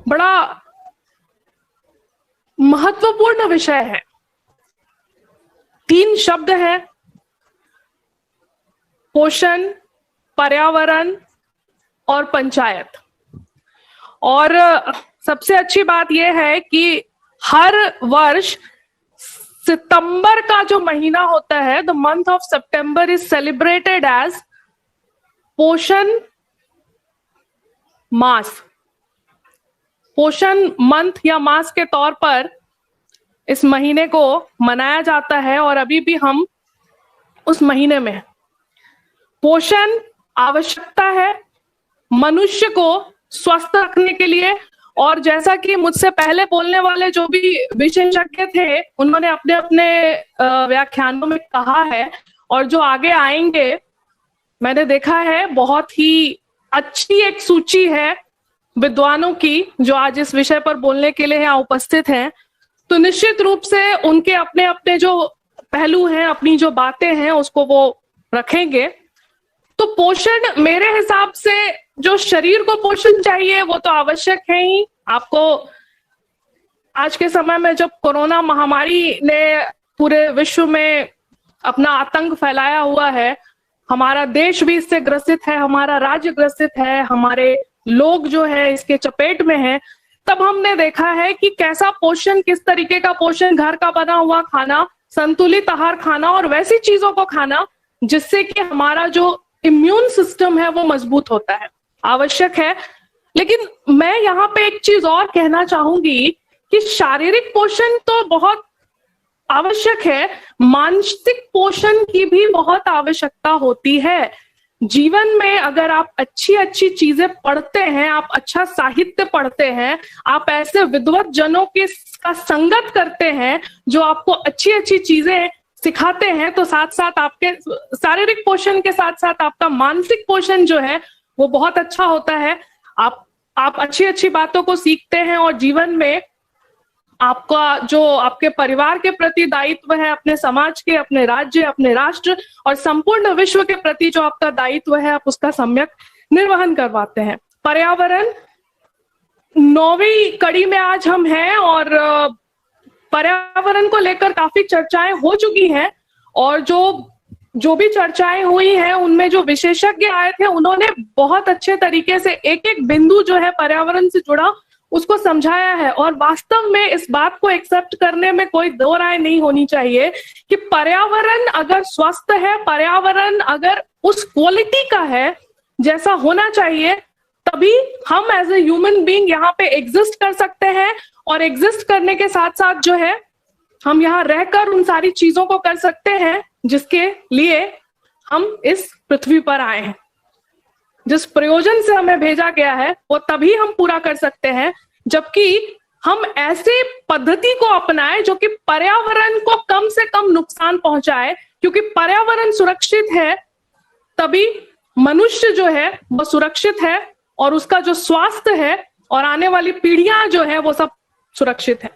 बड़ा महत्वपूर्ण विषय है। 3 शब्द हैं, पोषण, पर्यावरण और पंचायत। और सबसे अच्छी बात यह है कि हर वर्ष सितंबर का जो महीना होता है, the month of September is celebrated as Poshan Maah. पोषण मंथ या मास के तौर पर इस महीने को मनाया जाता है और अभी भी हम उस महीने में हैं। पोषण आवश्यकता है मनुष्य को स्वस्थ रखने के लिए, और जैसा कि मुझसे पहले बोलने वाले जो भी विशेषज्ञ थे उन्होंने अपने अपने व्याख्यानों में कहा है, और जो आगे आएंगे मैंने देखा है बहुत ही अच्छी एक सूची है विद्वानों की जो आज इस विषय पर बोलने के लिए यहाँ उपस्थित हैं। तो निश्चित रूप से उनके अपने अपने जो पहलू हैं, अपनी जो बातें हैं उसको वो रखेंगे। तो पोषण मेरे हिसाब से जो शरीर को पोषण चाहिए वो तो आवश्यक है ही। आपको आज के समय में जब कोरोना महामारी ने पूरे विश्व में अपना आतंक फैलाया हुआ है, हमारा देश भी इससे ग्रसित है, हमारा राज्य ग्रसित है, हमारे लोग जो है इसके चपेट में है, तब हमने देखा है कि कैसा पोषण, किस तरीके का पोषण, घर का बना हुआ खाना, संतुलित आहार खाना और वैसी चीजों को खाना जिससे कि हमारा जो इम्यून सिस्टम है वो मजबूत होता है, आवश्यक है। लेकिन मैं यहाँ पे एक चीज और कहना चाहूंगी कि शारीरिक पोषण तो बहुत आवश्यक है, मानसिक पोषण की भी बहुत आवश्यकता होती है। जीवन में अगर आप अच्छी अच्छी चीजें पढ़ते हैं, आप अच्छा साहित्य पढ़ते हैं, आप ऐसे विद्वत जनों के का संगत करते हैं जो आपको अच्छी अच्छी चीजें सिखाते हैं, तो साथ साथ आपके शारीरिक पोषण के साथ साथ आपका मानसिक पोषण जो है वो बहुत अच्छा होता है। आप अच्छी अच्छी बातों को सीखते हैं और जीवन में आपका जो आपके परिवार के प्रति दायित्व है, अपने समाज के, अपने राज्य, अपने राष्ट्र और संपूर्ण विश्व के प्रति जो आपका दायित्व है, आप उसका सम्यक निर्वहन करवाते हैं। पर्यावरण 9वीं कड़ी में आज हम हैं और पर्यावरण को लेकर काफी चर्चाएं हो चुकी हैं, और जो भी चर्चाएं हुई हैं उनमें जो विशेषज्ञ आए थे उन्होंने बहुत अच्छे तरीके से एक एक बिंदु जो है पर्यावरण से जुड़ा उसको समझाया है। और वास्तव में इस बात को एक्सेप्ट करने में कोई दो राय नहीं होनी चाहिए कि पर्यावरण अगर स्वस्थ है, पर्यावरण अगर उस क्वालिटी का है जैसा होना चाहिए, तभी हम एज ए ह्यूमन बीइंग यहाँ पे एग्जिस्ट कर सकते हैं। और एग्जिस्ट करने के साथ साथ जो है हम यहाँ रहकर उन सारी चीजों को कर सकते हैं जिसके लिए हम इस पृथ्वी पर आए हैं। जिस प्रयोजन से हमें भेजा गया है वो तभी हम पूरा कर सकते हैं जबकि हम ऐसे पद्धति को अपनाएं जो कि पर्यावरण को कम से कम नुकसान पहुंचाए, क्योंकि पर्यावरण सुरक्षित है तभी मनुष्य जो है वो सुरक्षित है और उसका जो स्वास्थ्य है और आने वाली पीढ़ियां जो है वो सब सुरक्षित है।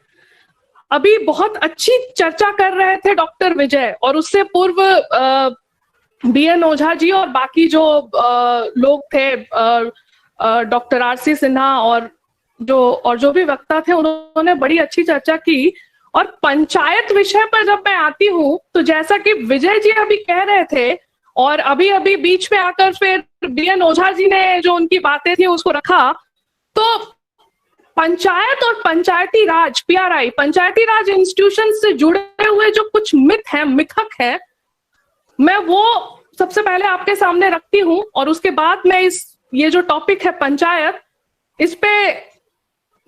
अभी बहुत अच्छी चर्चा कर रहे थे डॉक्टर विजय, और उससे पूर्व BN ओझा जी और बाकी जो लोग थे, डॉक्टर RC सिन्हा और जो भी वक्ता थे, उन्होंने बड़ी अच्छी चर्चा की। और पंचायत विषय पर जब मैं आती हूँ तो जैसा कि विजय जी अभी कह रहे थे और अभी अभी बीच में आकर फिर BN ओझा जी ने जो उनकी बातें थी उसको रखा, तो पंचायत और पंचायती राज PRI, पंचायती राज इंस्टीट्यूशन से जुड़े हुए जो कुछ मिथ है, मिथक है, मैं वो सबसे पहले आपके सामने रखती हूं और उसके बाद मैं ये जो टॉपिक है पंचायत, इस पे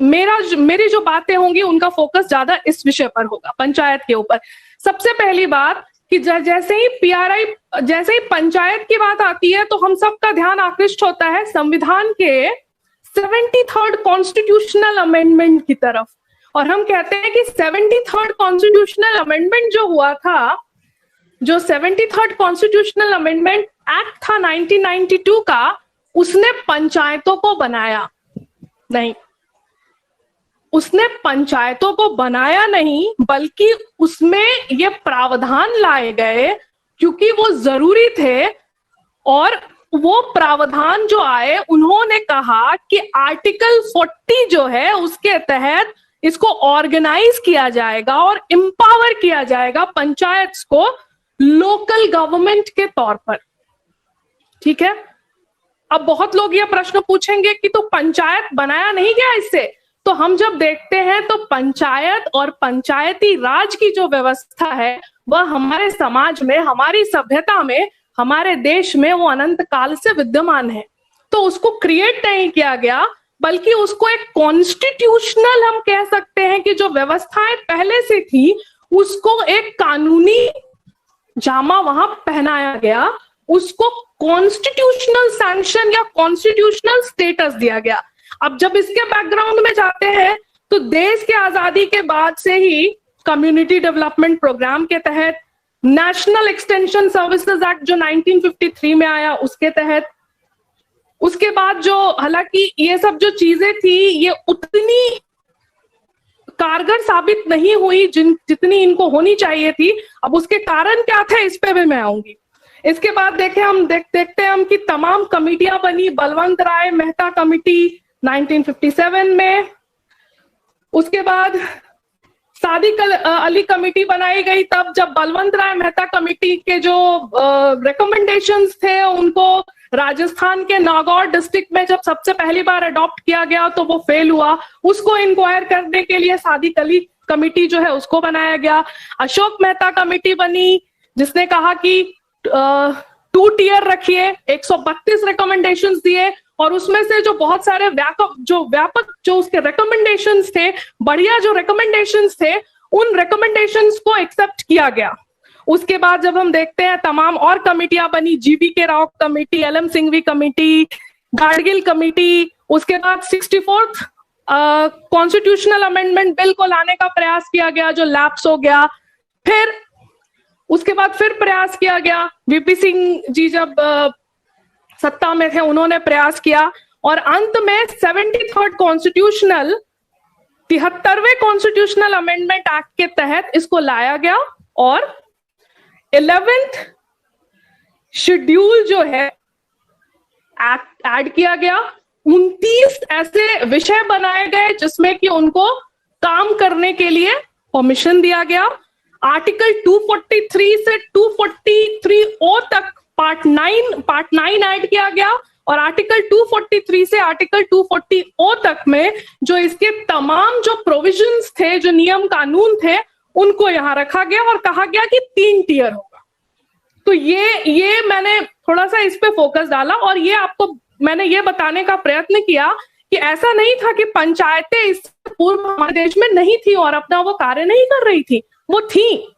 मेरी जो बातें होंगी उनका फोकस ज्यादा इस विषय पर होगा, पंचायत के ऊपर। सबसे पहली बात कि जैसे ही पंचायत की बात आती है तो हम सबका ध्यान आकृष्ट होता है संविधान के 73rd कॉन्स्टिट्यूशनल अमेंडमेंट की तरफ, और हम कहते हैं कि 73rd कॉन्स्टिट्यूशनल अमेंडमेंट जो हुआ था, जो 73rd कॉन्स्टिट्यूशनल अमेंडमेंट एक्ट था 1992 का, उसने पंचायतों को बनाया नहीं। उसने पंचायतों को बनाया नहीं, बल्कि उसमें ये प्रावधान लाए गए क्योंकि वो जरूरी थे। और वो प्रावधान जो आए, उन्होंने कहा कि आर्टिकल 40 जो है उसके तहत इसको ऑर्गेनाइज किया जाएगा और एम्पावर किया जाएगा पंचायत को लोकल गवर्नमेंट के तौर पर। ठीक है, अब बहुत लोग ये प्रश्न पूछेंगे कि तो पंचायत बनाया नहीं गया इससे? तो हम जब देखते हैं तो पंचायत और पंचायती राज की जो व्यवस्था है वह हमारे समाज में, हमारी सभ्यता में, हमारे देश में वो अनंत काल से विद्यमान है। तो उसको क्रिएट नहीं किया गया, बल्कि उसको एक कॉन्स्टिट्यूशनल, हम कह सकते हैं कि जो व्यवस्थाएं पहले से थी उसको एक कानूनी जामा वहां पहनाया गया, उसको कॉन्स्टिट्यूशनल सैंक्शन या कॉन्स्टिट्यूशनल स्टेटस दिया गया। अब जब इसके बैकग्राउंड में जाते हैं तो देश के आजादी के बाद से ही कम्युनिटी डेवलपमेंट प्रोग्राम के तहत, नेशनल एक्सटेंशन सर्विसेज एक्ट जो 1953 में आया उसके तहत, उसके बाद जो, हालांकि ये सब जो चीजें थी ये उतनी कारगर साबित नहीं हुई जितनी इनको होनी चाहिए थी। अब उसके कारण क्या थे इस पे भी मैं आऊंगी। इसके बाद देखते हैं हम कि तमाम कमिटियां बनी। बलवंत राय मेहता कमिटी 1957 में, उसके बाद सादिक अली कमेटी बनाई गई तब जब बलवंत राय मेहता कमेटी के जो रिकमेंडेशंस थे उनको राजस्थान के नागौर डिस्ट्रिक्ट में जब सबसे पहली बार अडॉप्ट किया गया तो वो फेल हुआ। उसको इंक्वायर करने के लिए सादिक अली कमेटी जो है उसको बनाया गया। अशोक मेहता कमेटी बनी जिसने कहा कि 2 टियर रखिए, 132 रिकमेंडेशंस दिए और उसमें से जो बहुत सारे व्यापक जो उसके रिकमेंडेशंस थे, बढ़िया जो रिकमेंडेशंस थे, उन रिकमेंडेशंस को एक्सेप्ट किया गया। उसके बाद जब हम देखते हैं तमाम और कमेटियां बनी, जीवी के Rao committee, LM Singhvi committee, Gadgil committee, उसके बाद 64th कॉन्स्टिट्यूशनल अमेंडमेंट बिल को लाने का प्रयास किया गया जो लैप्स हो गया। फिर उसके बाद फिर प्रयास किया गया, वीपी सिंह जी जब सत्ता में थे उन्होंने प्रयास किया और अंत में 73rd कॉन्स्टिट्यूशनल 73वें कॉन्स्टिट्यूशनल अमेंडमेंट एक्ट के तहत इसको लाया गया और 11th शेड्यूल जो है एक्ट ऐड किया गया। 29 ऐसे विषय बनाए गए जिसमें कि उनको काम करने के लिए परमिशन दिया गया। आर्टिकल 243 से 243O तक पार्ट 9 ऐड किया गया और आर्टिकल 243 से आर्टिकल 240O तक में जो इसके तमाम जो प्रोविजंस थे, जो नियम कानून थे, उनको यहां रखा गया और कहा गया कि 3 टियर होगा। तो ये मैंने थोड़ा सा इस पे फोकस डाला और ये आपको मैंने ये बताने का प्रयत्न किया कि ऐसा नहीं था कि पंचायतें इस पूर्व हमारे देश में नहीं थी और अपना वो कार्य नहीं कर रही थी, वो थी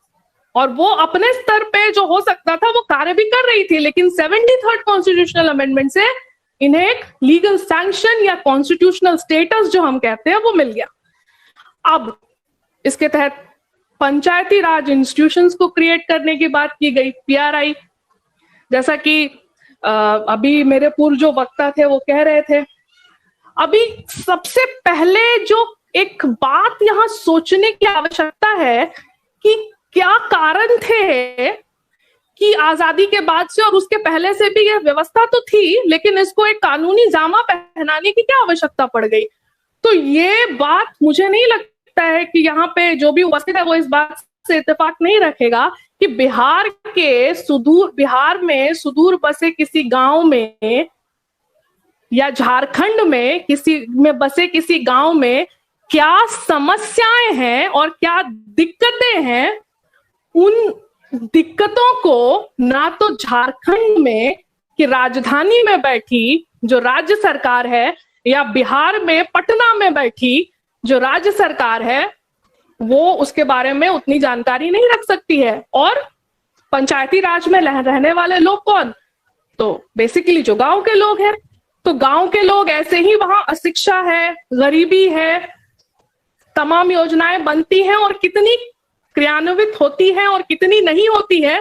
और वो अपने स्तर पे जो हो सकता था वो कार्य भी कर रही थी, लेकिन 73rd कॉन्स्टिट्यूशनल अमेंडमेंट से इन्हें एक लीगल सैंक्शन या कॉन्स्टिट्यूशनल स्टेटस जो हम कहते हैं वो मिल गया। अब इसके तहत पंचायती राज इंस्टीट्यूशंस को क्रिएट करने की बात की गई, पीआरआई, जैसा कि अभी मेरे पूर्व जो वक्ता थे वो कह रहे थे। अभी सबसे पहले जो एक बात यहां सोचने की आवश्यकता है कि क्या कारण थे कि आजादी के बाद से और उसके पहले से भी यह व्यवस्था तो थी, लेकिन इसको एक कानूनी जामा पहनाने की क्या आवश्यकता पड़ गई। तो ये बात मुझे नहीं लगता है कि यहाँ पे जो भी उपस्थित है वो इस बात से इत्तेफाक नहीं रखेगा कि बिहार में सुदूर बसे किसी गांव में या झारखंड में बसे किसी गांव में क्या समस्याएं हैं और क्या दिक्कतें हैं, उन दिक्कतों को ना तो झारखंड में कि राजधानी में बैठी जो राज्य सरकार है या बिहार में पटना में बैठी जो राज्य सरकार है वो उसके बारे में उतनी जानकारी नहीं रख सकती है। और पंचायती राज में रहने वाले लोग कौन? तो बेसिकली जो गांव के लोग हैं। तो गांव के लोग ऐसे ही वहां अशिक्षा है, गरीबी है, तमाम योजनाएं बनती हैं और कितनी क्रियान्वित होती है और कितनी नहीं होती है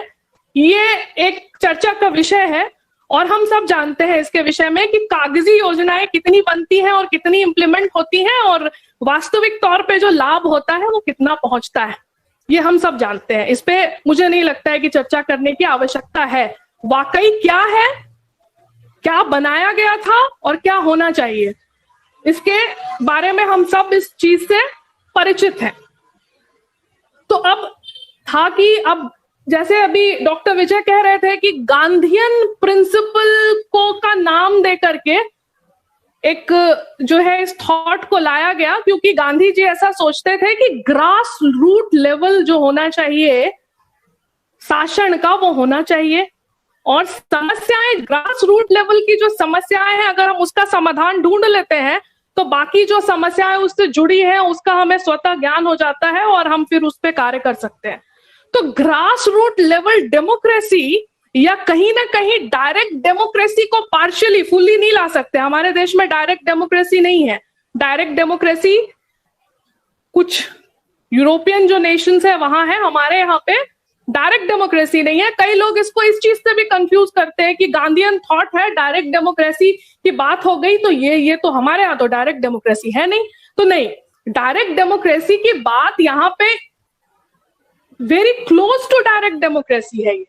ये एक चर्चा का विषय है। और हम सब जानते हैं इसके विषय में कि कागजी योजनाएं कितनी बनती हैं और कितनी इंप्लीमेंट होती हैं और वास्तविक तौर पे जो लाभ होता है वो कितना पहुंचता है, ये हम सब जानते हैं। इस पे मुझे नहीं लगता है कि चर्चा करने की आवश्यकता है। वाकई क्या है, क्या बनाया गया था और क्या होना चाहिए, इसके बारे में हम सब इस चीज से परिचित हैं। तो अब था कि अब जैसे अभी डॉक्टर विजय कह रहे थे कि गांधीयन प्रिंसिपल को का नाम दे करके एक जो है इस थॉट को लाया गया, क्योंकि गांधी जी ऐसा सोचते थे कि ग्रास रूट लेवल जो होना चाहिए शासन का वो होना चाहिए, और समस्याएं ग्रास रूट लेवल की जो समस्याएं हैं अगर हम उसका समाधान ढूंढ लेते हैं तो बाकी जो समस्याएं उससे जुड़ी हैं उसका हमें स्वतः ज्ञान हो जाता है और हम फिर उस पर कार्य कर सकते हैं। तो ग्रास रूट लेवल डेमोक्रेसी या कहीं ना कहीं डायरेक्ट डेमोक्रेसी को पार्शियली फुली नहीं ला सकते। हमारे देश में डायरेक्ट डेमोक्रेसी नहीं है। डायरेक्ट डेमोक्रेसी कुछ यूरोपियन जो नेशंस है वहां है, हमारे यहाँ पे डायरेक्ट डेमोक्रेसी नहीं है। कई लोग इसको इस चीज से भी कंफ्यूज करते हैं कि गांधीयन थॉट है, डायरेक्ट डेमोक्रेसी की बात हो गई तो ये तो हमारे यहाँ तो डायरेक्ट डेमोक्रेसी है नहीं। तो नहीं, डायरेक्ट डेमोक्रेसी की बात यहाँ पे very close to direct democracy है। ये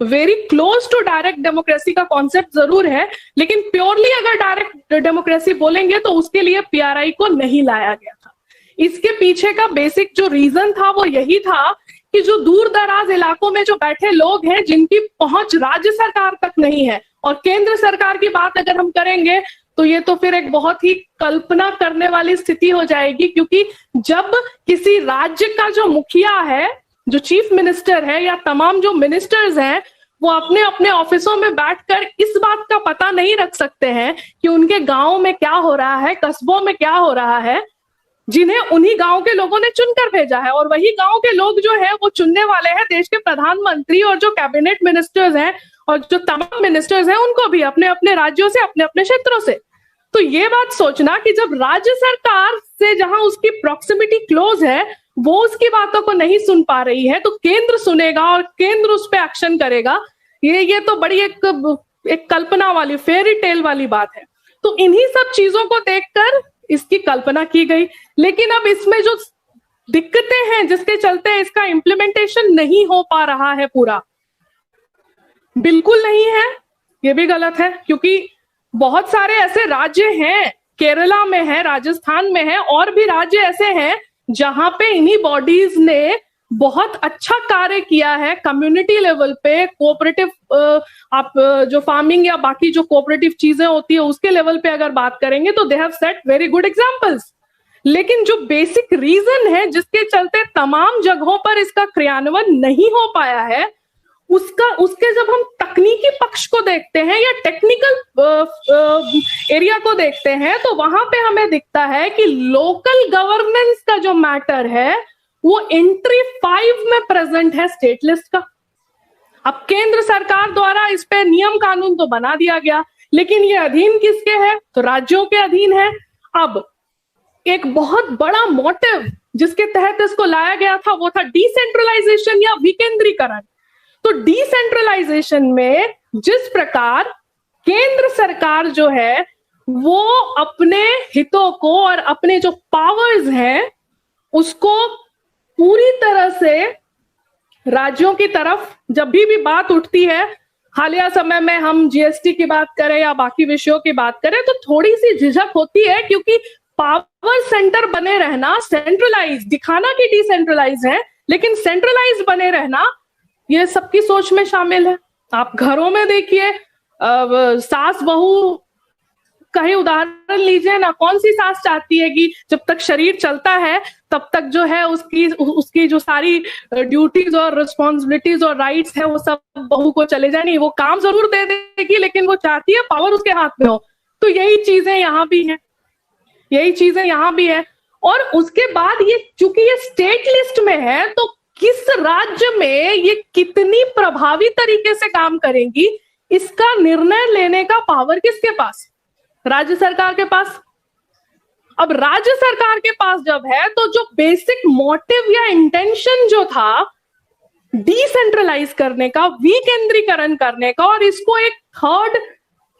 very close to direct democracy का कॉन्सेप्ट जरूर है, लेकिन प्योरली अगर डायरेक्ट डेमोक्रेसी बोलेंगे तो उसके लिए पीआरआई को नहीं लाया गया था। इसके पीछे का बेसिक जो रीजन था वो यही था कि जो दूर दराज इलाकों में जो बैठे लोग हैं जिनकी पहुंच राज्य सरकार तक नहीं है, और केंद्र सरकार की बात अगर हम करेंगे तो ये तो फिर एक बहुत ही कल्पना करने वाली स्थिति हो जाएगी, क्योंकि जब किसी राज्य का जो मुखिया है, जो चीफ मिनिस्टर है या तमाम जो मिनिस्टर्स हैं, वो अपने अपने ऑफिसों में बैठकर इस बात का पता नहीं रख सकते हैं कि उनके गांव में क्या हो रहा है, कस्बों में क्या हो रहा है, जिन्हें उन्हीं गांव के लोगों ने चुनकर भेजा है। और वही गांव के लोग जो है वो चुनने वाले हैं देश के प्रधानमंत्री और जो कैबिनेट मिनिस्टर्स हैं और जो तमाम मिनिस्टर्स हैं उनको भी अपने अपने राज्यों से, अपने अपने क्षेत्रों से। तो ये बात सोचना कि जब राज्य सरकार से जहां उसकी प्रॉक्सिमिटी क्लोज है वो उसकी बातों को नहीं सुन पा रही है तो केंद्र सुनेगा और केंद्र उस पर एक्शन करेगा, ये तो बड़ी एक कल्पना वाली, फेरी टेल वाली बात है। तो इन्हीं सब चीजों को देखकर इसकी कल्पना की गई। लेकिन अब इसमें जो दिक्कतें हैं जिसके चलते इसका इम्प्लीमेंटेशन नहीं हो पा रहा है पूरा, बिल्कुल नहीं है, ये भी गलत है, क्योंकि बहुत सारे ऐसे राज्य हैं, केरला में है, राजस्थान में है, और भी राज्य ऐसे हैं जहां पे इन्हीं बॉडीज ने बहुत अच्छा कार्य किया है कम्युनिटी लेवल पे। कोऑपरेटिव आप जो फार्मिंग या बाकी जो कोऑपरेटिव चीजें होती है उसके लेवल पे अगर बात करेंगे तो they have set very good examples. लेकिन जो बेसिक रीजन है जिसके चलते तमाम जगहों पर इसका क्रियान्वयन नहीं हो पाया है, उसके जब हम तकनीकी पक्ष को देखते हैं या टेक्निकल एरिया को देखते हैं तो वहां पे हमें दिखता है कि लोकल गवर्नेंस का जो मैटर है वो एंट्री 5 में प्रेजेंट है स्टेट लिस्ट का। अब केंद्र सरकार द्वारा इस पे नियम कानून तो बना दिया गया, लेकिन ये अधीन किसके है? तो राज्यों के अधीन है। अब एक बहुत बड़ा मोटिव जिसके तहत इसको लाया गया था वो था डिसेंट्रलाइजेशन या विकेंद्रीकरण। तो डिसेंट्रलाइजेशन में जिस प्रकार केंद्र सरकार जो है वो अपने हितों को और अपने जो पावर्स हैं उसको पूरी तरह से राज्यों की तरफ जब भी बात उठती है, हालिया समय में हम जीएसटी की बात करें या बाकी विषयों की बात करें तो थोड़ी सी झिझक होती है, क्योंकि पावर सेंटर बने रहना, सेंट्रलाइज दिखाना कि डिसेंट्रलाइज है, लेकिन सेंट्रलाइज बने रहना ये सबकी सोच में शामिल है। आप घरों में देखिए, सास बहू का ही उदाहरण लीजिए ना, कौन सी सास चाहती है कि जब तक शरीर चलता है तब तक जो है उसकी जो सारी ड्यूटीज और रिस्पॉन्सिबिलिटीज और राइट्स है वो सब बहू को चले जाए। नहीं, वो काम जरूर दे देगी लेकिन वो चाहती है पावर उसके हाथ में हो। तो यही चीजें यहाँ भी हैं, यही चीजें यहाँ भी है। और उसके बाद ये चूंकि ये स्टेट लिस्ट में है तो किस राज्य में ये कितनी प्रभावी तरीके से काम करेंगी इसका निर्णय लेने का पावर किसके पास? राज्य सरकार के पास। अब राज्य सरकार के पास जब है तो जो बेसिक मोटिव या इंटेंशन जो था डिसेंट्रलाइज करने का, विकेंद्रीकरण करने का, और इसको एक थर्ड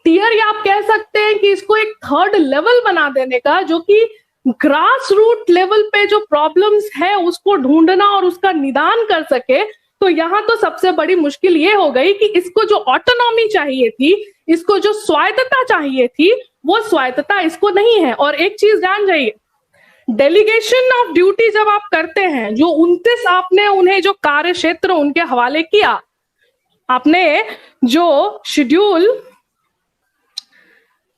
टियर या आप कह सकते हैं कि इसको एक थर्ड लेवल बना देने का, जो कि ग्रास रूट लेवल पे जो प्रॉब्लम्स है उसको ढूंढना और उसका निदान कर सके। तो यहाँ तो सबसे बड़ी मुश्किल ये हो गई कि इसको जो ऑटोनॉमी चाहिए थी, इसको जो स्वायत्तता चाहिए थी, वो स्वायत्तता इसको नहीं है। और एक चीज जान जाइए, डेलीगेशन ऑफ ड्यूटी जब आप करते हैं, जो 29 आपने उन्हें जो कार्य क्षेत्र उनके हवाले किया, आपने जो शेड्यूल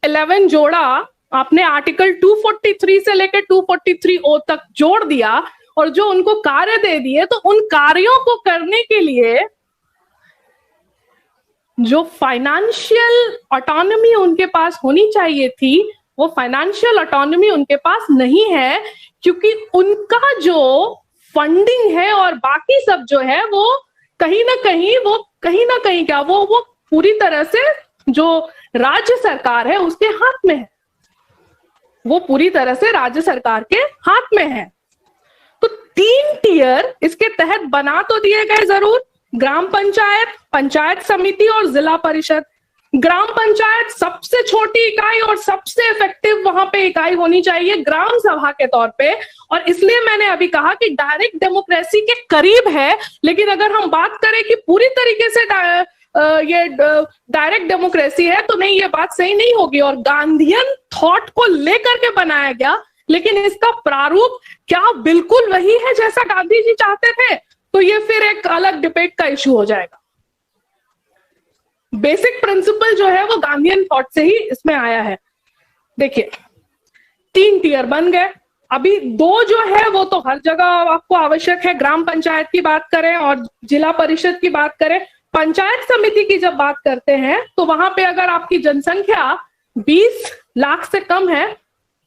11 जोड़ा, आपने आर्टिकल 243 से लेकर 243O तक जोड़ दिया और जो उनको कार्य दे दिए, तो उन कार्यों को करने के लिए जो फाइनेंशियल ऑटोनॉमी उनके पास होनी चाहिए थी, वो फाइनेंशियल ऑटोनॉमी उनके पास नहीं है, क्योंकि उनका जो फंडिंग है और बाकी सब जो है वो कहीं ना कहीं क्या वो पूरी तरह से जो राज्य सरकार है उसके हाथ में है, वो पूरी तरह से राज्य सरकार के हाथ में है। तो 3 टियर इसके तहत बना तो दिए गए जरूर, ग्राम पंचायत, पंचायत समिति और जिला परिषद। ग्राम पंचायत सबसे छोटी इकाई और सबसे इफेक्टिव वहां पे इकाई होनी चाहिए ग्राम सभा के तौर पे, और इसलिए मैंने अभी कहा कि डायरेक्ट डेमोक्रेसी के करीब है। लेकिन अगर हम बात करें कि पूरी तरीके से ये डायरेक्ट डेमोक्रेसी है, तो नहीं, ये बात सही नहीं होगी। और गांधीयन थॉट को लेकर के बनाया गया, लेकिन इसका प्रारूप क्या बिल्कुल वही है जैसा गांधी जी चाहते थे, तो ये फिर एक अलग डिबेट का इशू हो जाएगा। बेसिक प्रिंसिपल जो है वो गांधीयन थॉट से ही इसमें आया है। देखिए 3 टियर बन गए, अभी 2 जो है वो तो हर जगह आपको आवश्यक है। ग्राम पंचायत की बात करें और जिला परिषद की बात करें, पंचायत समिति की जब बात करते हैं तो वहां पे अगर आपकी जनसंख्या 20 लाख से कम है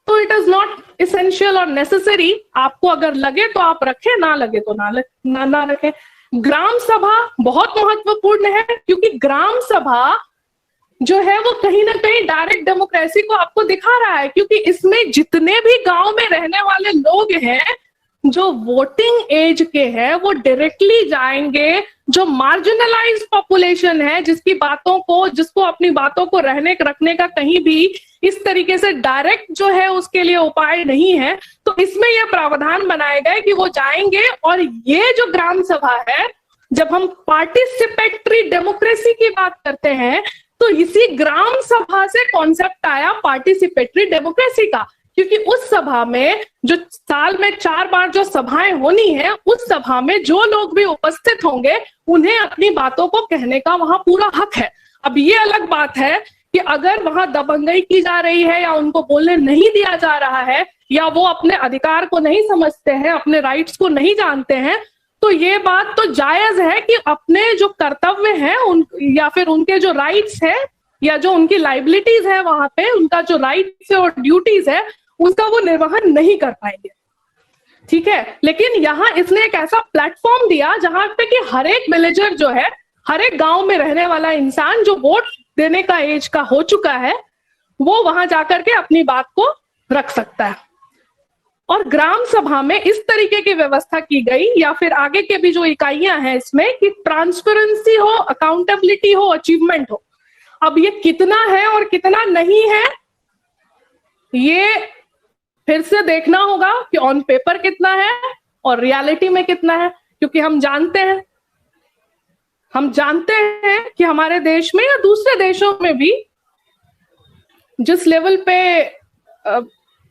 तो इट इज नॉट इसेंशियल और नेसेसरी। आपको अगर लगे तो आप रखें, ना लगे तो ना रखें। ग्राम सभा बहुत महत्वपूर्ण है, क्योंकि ग्राम सभा जो है वो कहीं ना कहीं डायरेक्ट डेमोक्रेसी को आपको दिखा रहा है, क्योंकि इसमें जितने भी गांव में रहने वाले लोग हैं जो वोटिंग एज के हैं वो डायरेक्टली जाएंगे। जो मार्जिनलाइज पॉपुलेशन है, जिसको अपनी बातों को रखने का कहीं भी इस तरीके से डायरेक्ट जो है उसके लिए उपाय नहीं है, तो इसमें यह प्रावधान बनाए गए कि वो जाएंगे। और ये जो ग्राम सभा है, जब हम पार्टिसिपेटरी डेमोक्रेसी की बात करते हैं तो इसी ग्राम सभा से कॉन्सेप्ट आया पार्टिसिपेटरी डेमोक्रेसी का, क्योंकि उस सभा में जो साल में 4 बार जो सभाएं होनी है, उस सभा में जो लोग भी उपस्थित होंगे उन्हें अपनी बातों को कहने का वहां पूरा हक है। अब ये अलग बात है कि अगर वहां दबंगई की जा रही है या उनको बोलने नहीं दिया जा रहा है या वो अपने अधिकार को नहीं समझते हैं, अपने राइट्स को नहीं जानते हैं, तो ये बात तो जायज है कि अपने जो कर्तव्य हैं या फिर उनके जो राइट्स है या जो उनकी लाइबिलिटीज है, वहां पे उनका जो राइट्स और ड्यूटीज है उसका वो निर्वहन नहीं कर पाएंगे। ठीक है, लेकिन यहाँ इसने एक ऐसा प्लेटफॉर्म दिया जहां पे कि हर एक विलेजर जो है, हर एक गांव में रहने वाला इंसान जो वोट देने का एज का हो चुका है, वो वहां जाकर के अपनी बात को रख सकता है। और ग्राम सभा में इस तरीके की व्यवस्था की गई, या फिर आगे के भी जो इकाइयां हैं इसमें, कि ट्रांसपेरेंसी हो, अकाउंटेबिलिटी हो, अचीवमेंट हो। अब ये कितना है और कितना नहीं है, ये फिर से देखना होगा कि ऑन पेपर कितना है और रियलिटी में कितना है, क्योंकि हम जानते हैं कि हमारे देश में या दूसरे देशों में भी जिस लेवल पे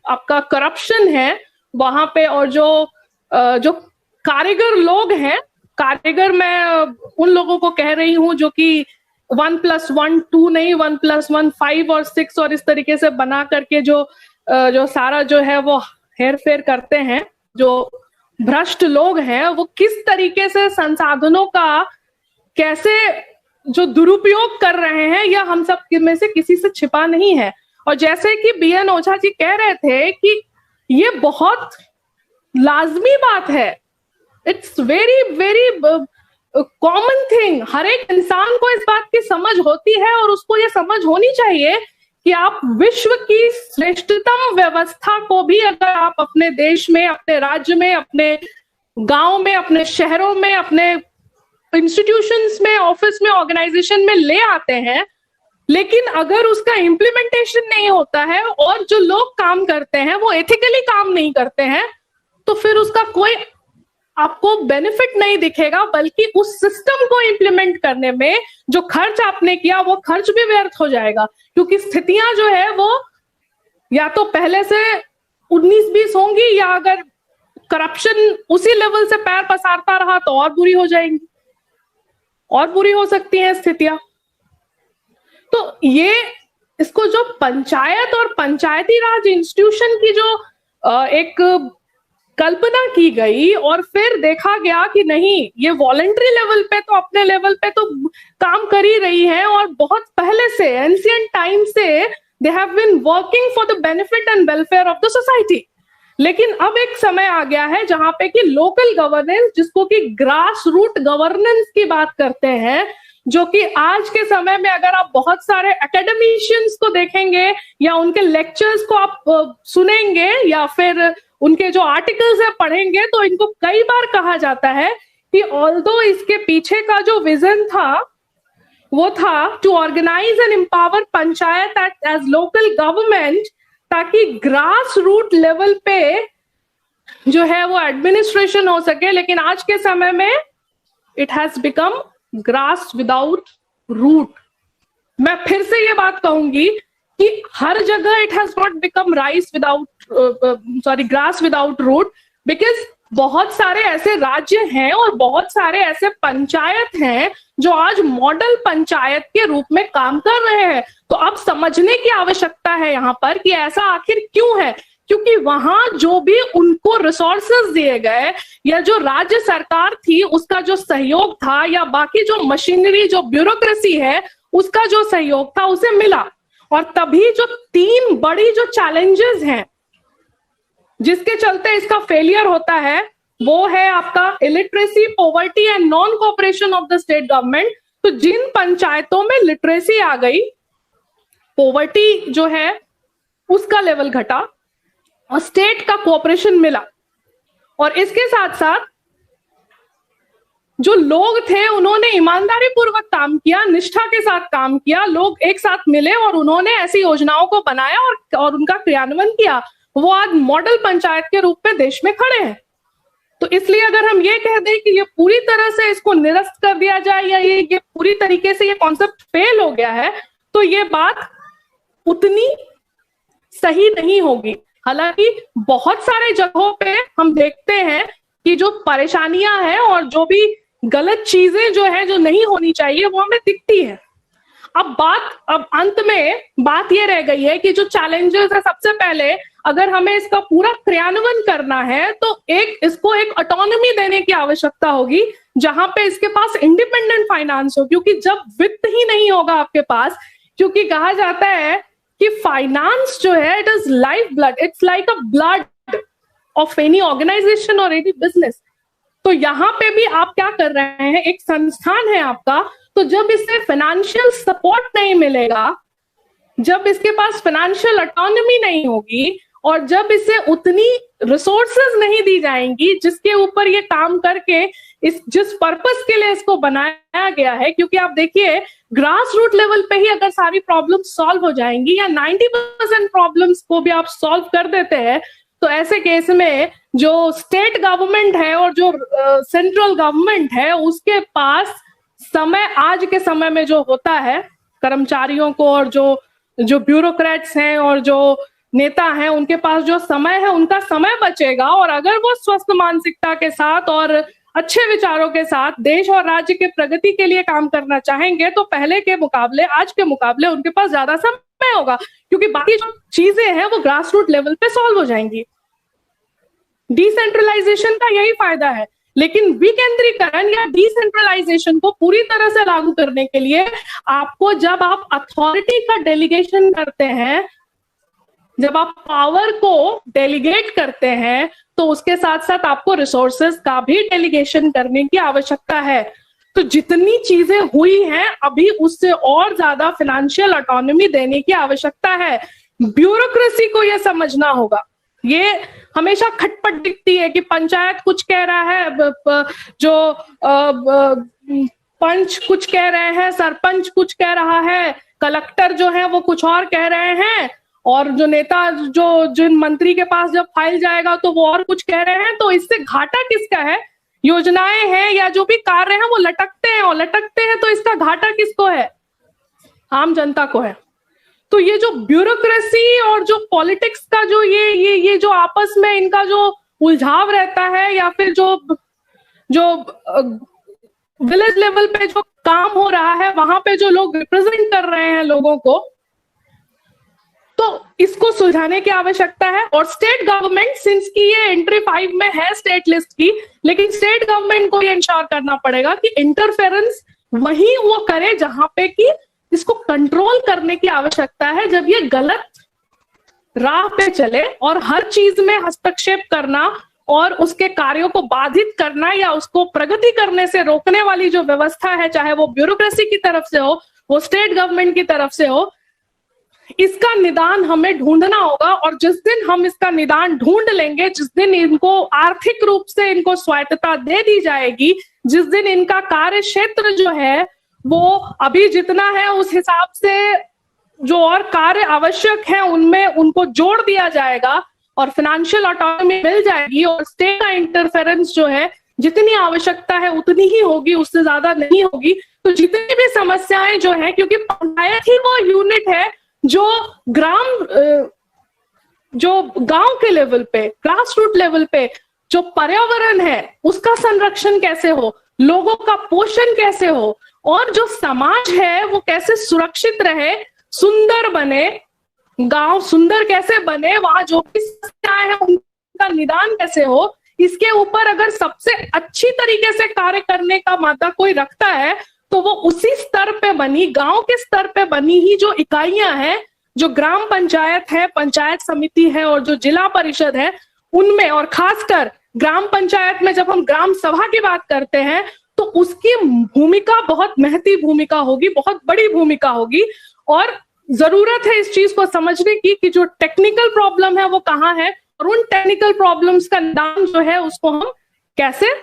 आपका करप्शन है वहां पे, और जो कारीगर लोग हैं, कारीगर मैं उन लोगों को कह रही हूं जो कि 1+1 2 नहीं, 1+1 5 और 6 और इस तरीके से बना करके जो सारा जो है वो हेर फेर करते हैं, जो भ्रष्ट लोग हैं, वो किस तरीके से संसाधनों का कैसे जो दुरुपयोग कर रहे हैं, यह हम सब में से किसी से छिपा नहीं है। और जैसे कि BN ओझा जी कह रहे थे कि ये बहुत लाजमी बात है, it's very very common thing. हर एक इंसान को इस बात की समझ होती है और उसको ये समझ होनी चाहिए कि आप विश्व की श्रेष्ठतम व्यवस्था को भी अगर आप अपने देश में, अपने राज्य में, अपने गांव में, अपने शहरों में, अपने इंस्टीट्यूशंस में, ऑफिस में, ऑर्गेनाइजेशन में ले आते हैं, लेकिन अगर उसका इम्प्लीमेंटेशन नहीं होता है और जो लोग काम करते हैं वो एथिकली काम नहीं करते हैं, तो फिर उसका कोई आपको बेनिफिट नहीं दिखेगा, बल्कि उस सिस्टम को इम्प्लीमेंट करने में जो खर्च आपने किया वो खर्च भी व्यर्थ हो जाएगा, क्योंकि स्थितियां जो है वो या तो पहले से 19-20 होंगी, या अगर करप्शन उसी लेवल से पैर पसारता रहा तो और बुरी हो जाएंगी, और बुरी हो सकती हैं स्थितियां। तो ये इसको जो पंचायत और पंचायती राज इंस्टीट्यूशन की जो एक कल्पना की गई और फिर देखा गया कि नहीं, ये वॉलंटरी लेवल पे तो, अपने लेवल पे तो काम कर ही रही है, और बहुत पहले से, एंशिएंट टाइम से they have been working for the benefit and welfare of the society. लेकिन अब एक समय आ गया है जहां पे कि लोकल गवर्नेंस, जिसको कि ग्रास रूट गवर्नेंस की बात करते हैं, जो कि आज के समय में अगर आप बहुत सारे एकेडमिशियंस को देखेंगे या उनके लेक्चर्स को आप सुनेंगे या फिर उनके जो आर्टिकल्स है पढ़ेंगे, तो इनको कई बार कहा जाता है कि ऑल्दो इसके पीछे का जो विजन था वो था to organise and empower panchayat as local government, ताकि ग्रास रूट लेवल पे जो है वो एडमिनिस्ट्रेशन हो सके। लेकिन आज के समय में it has become grass without root. मैं फिर से ये बात कहूंगी कि हर जगह it has not become rice without grass without root, because बहुत सारे ऐसे राज्य हैं और बहुत सारे ऐसे पंचायत हैं जो आज मॉडल पंचायत के रूप में काम कर रहे हैं। तो अब समझने की आवश्यकता है यहाँ पर कि ऐसा आखिर क्यों है, क्योंकि वहां जो भी उनको रिसोर्सेज दिए गए या जो राज्य सरकार थी उसका जो सहयोग था, या बाकी जो मशीनरी, जो ब्यूरोक्रेसी है उसका जो सहयोग था उसे मिला। और तभी जो 3 बड़ी जो चैलेंजेस हैं जिसके चलते इसका फेलियर होता है, वो है आपका illiteracy, poverty and non cooperation of the state government. तो जिन पंचायतों में लिटरेसी आ गई, पॉवर्टी जो है उसका लेवल घटा और स्टेट का कोऑपरेशन मिला, और इसके साथ साथ जो लोग थे उन्होंने ईमानदारी पूर्वक काम किया, निष्ठा के साथ काम किया, लोग एक साथ मिले और उन्होंने ऐसी योजनाओं को बनाया और उनका क्रियान्वयन किया। वो आज मॉडल पंचायत के रूप में देश में खड़े हैं। तो इसलिए अगर हम ये कह दें कि ये पूरी तरह से इसको निरस्त कर दिया जाए या ये पूरी तरीके से ये कॉन्सेप्ट फेल हो गया है, तो ये बात उतनी सही नहीं होगी। हालांकि बहुत सारे जगहों पे हम देखते हैं कि जो परेशानियां हैं और जो भी गलत चीजें जो है, जो नहीं होनी चाहिए, वो हमें दिखती है। अब अंत में बात ये रह गई है कि जो चैलेंजेस है, सबसे पहले अगर हमें इसका पूरा क्रियान्वयन करना है तो इसको एक ऑटोनॉमी देने की आवश्यकता होगी, जहां पे इसके पास इंडिपेंडेंट फाइनेंस हो। क्योंकि जब वित्त ही नहीं होगा आपके पास, क्योंकि कहा जाता है कि फाइनेंस जो है it is life blood, it's like a blood of any organisation और एनी बिजनेस। तो यहाँ पे भी आप क्या कर रहे हैं, एक संस्थान है आपका, तो जब इसे फाइनेंशियल सपोर्ट नहीं मिलेगा, जब इसके पास फाइनेंशियल ऑटोनॉमी नहीं होगी और जब इसे उतनी रिसोर्सेज नहीं दी जाएंगी जिसके ऊपर ये काम करके जिस पर्पस के लिए इसको बनाया गया है, क्योंकि आप देखिए ग्रास रूट लेवल पे ही अगर सारी प्रॉब्लम सॉल्व हो जाएंगी या 90% प्रॉब्लम्स को भी आप सॉल्व कर देते हैं, तो ऐसे केस में जो स्टेट गवर्नमेंट है और जो सेंट्रल गवर्नमेंट है उसके पास समय, आज के समय में जो होता है, कर्मचारियों को और जो ब्यूरोक्रेट्स हैं और जो नेता हैं उनके पास जो समय है, उनका समय बचेगा। और अगर वो स्वस्थ मानसिकता के साथ और अच्छे विचारों के साथ देश और राज्य के प्रगति के लिए काम करना चाहेंगे, तो पहले के मुकाबले, आज के मुकाबले उनके पास ज्यादा समय होगा, क्योंकि बाकी जो चीजें हैं वो ग्रास रूट लेवल पे सॉल्व हो जाएंगी। डिसेंट्रलाइजेशन का यही फायदा है। लेकिन विकेंद्रीकरण या डिसेंट्रलाइजेशन को पूरी तरह से लागू करने के लिए आपको, जब आप अथॉरिटी का डेलीगेशन करते हैं, जब आप पावर को डेलीगेट करते हैं, तो उसके साथ साथ आपको रिसोर्सेज का भी डेलीगेशन करने की आवश्यकता है। तो जितनी चीजें हुई हैं अभी, उससे और ज्यादा फाइनेंशियल ऑटोनॉमी देने की आवश्यकता है। ब्यूरोक्रेसी को यह समझना होगा ये हमेशा खटपट दिखती है कि पंचायत कुछ कह रहा है, जो पंच कुछ कह रहे हैं, सरपंच कुछ कह रहा है, कलेक्टर जो है वो कुछ और कह रहे हैं, और जो नेता जो जिन मंत्री के पास जब फाइल जाएगा तो वो और कुछ कह रहे हैं। तो इससे घाटा किसका है? योजनाएं हैं या जो भी कार्य हैं वो लटकते हैं, और लटकते हैं तो इसका घाटा किसको है? आम जनता को है। तो ये जो ब्यूरोक्रेसी और जो पॉलिटिक्स का जो ये जो आपस में इनका जो उलझाव रहता है, या फिर जो विलेज लेवल पे जो काम हो रहा है, वहां पे जो लोग रिप्रेजेंट कर रहे हैं लोगों को, तो इसको सुलझाने की आवश्यकता है। और स्टेट गवर्नमेंट, सिंस की ये एंट्री 5 में है स्टेट लिस्ट की, लेकिन स्टेट गवर्नमेंट को ये इंश्योर करना पड़ेगा कि इंटरफेरेंस वही वो करे जहां पे कि इसको कंट्रोल करने की आवश्यकता है। जब ये गलत राह पे चले और हर चीज में हस्तक्षेप करना और उसके कार्यों को बाधित करना या उसको प्रगति करने से रोकने वाली जो व्यवस्था है, चाहे वो ब्यूरोक्रेसी की तरफ से हो, वो स्टेट गवर्नमेंट की तरफ से हो, इसका निदान हमें ढूंढना होगा। और जिस दिन हम इसका निदान ढूंढ लेंगे, जिस दिन इनको आर्थिक रूप से इनको स्वायत्तता दे दी जाएगी, जिस दिन इनका कार्य क्षेत्र जो है वो अभी जितना है उस हिसाब से जो और कार्य आवश्यक है उनमें उनको जोड़ दिया जाएगा और फाइनेंशियल ऑटोनॉमी मिल जाएगी, और स्टेट का इंटरफेरेंस जो है जितनी आवश्यकता है उतनी ही होगी, उससे ज्यादा नहीं होगी। तो जितनी भी समस्याएं जो है, क्योंकि पंचायत ही वो यूनिट है जो जो गांव के लेवल पे, ग्रास रूट लेवल पे जो पर्यावरण है उसका संरक्षण कैसे हो, लोगों का पोषण कैसे हो, और जो समाज है वो कैसे सुरक्षित रहे, सुंदर बने, गांव सुंदर कैसे बने, वहां जो भी समस्याएं हैं उनका निदान कैसे हो, इसके ऊपर अगर सबसे अच्छी तरीके से कार्य करने का मादा कोई रखता है तो वो उसी स्तर पे बनी, गांव के स्तर पे बनी ही जो इकाइयां हैं, जो ग्राम पंचायत है, पंचायत समिति है और जो जिला परिषद है, उनमें, और खासकर ग्राम पंचायत में जब हम ग्राम सभा की बात करते हैं तो उसकी भूमिका बहुत महती भूमिका होगी, बहुत बड़ी भूमिका होगी। और जरूरत है इस चीज को समझने की कि जो टेक्निकल प्रॉब्लम है वो कहाँ है, और उन टेक्निकल प्रॉब्लम्स का निदान जो है उसको हम कैसे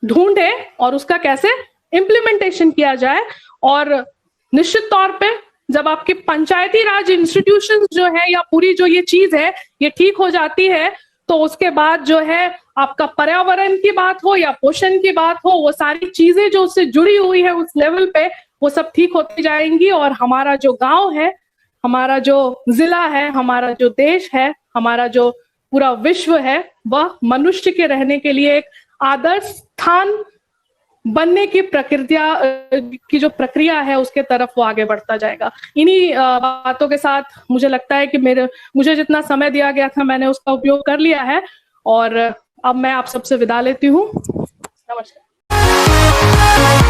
ढूंढे और उसका कैसे इम्प्लीमेंटेशन किया जाए। और निश्चित तौर पे जब आपकी पंचायती राज इंस्टीट्यूशंस जो है या पूरी जो ये चीज है ये ठीक हो जाती है, तो उसके बाद जो है आपका पर्यावरण की बात हो या पोषण की बात हो, वो सारी चीजें जो उससे जुड़ी हुई है उस लेवल पे, वो सब ठीक होती जाएंगी। और हमारा जो गांव है, हमारा जो जिला है, हमारा जो देश है, हमारा जो पूरा विश्व है, वह मनुष्य के रहने के लिए एक आदर्श स्थान बनने की प्रक्रिया है उसके तरफ वो आगे बढ़ता जाएगा। इन्हीं बातों के साथ मुझे लगता है कि मुझे जितना समय दिया गया था मैंने उसका उपयोग कर लिया है, और अब मैं आप सबसे विदा लेती हूँ। नमस्कार।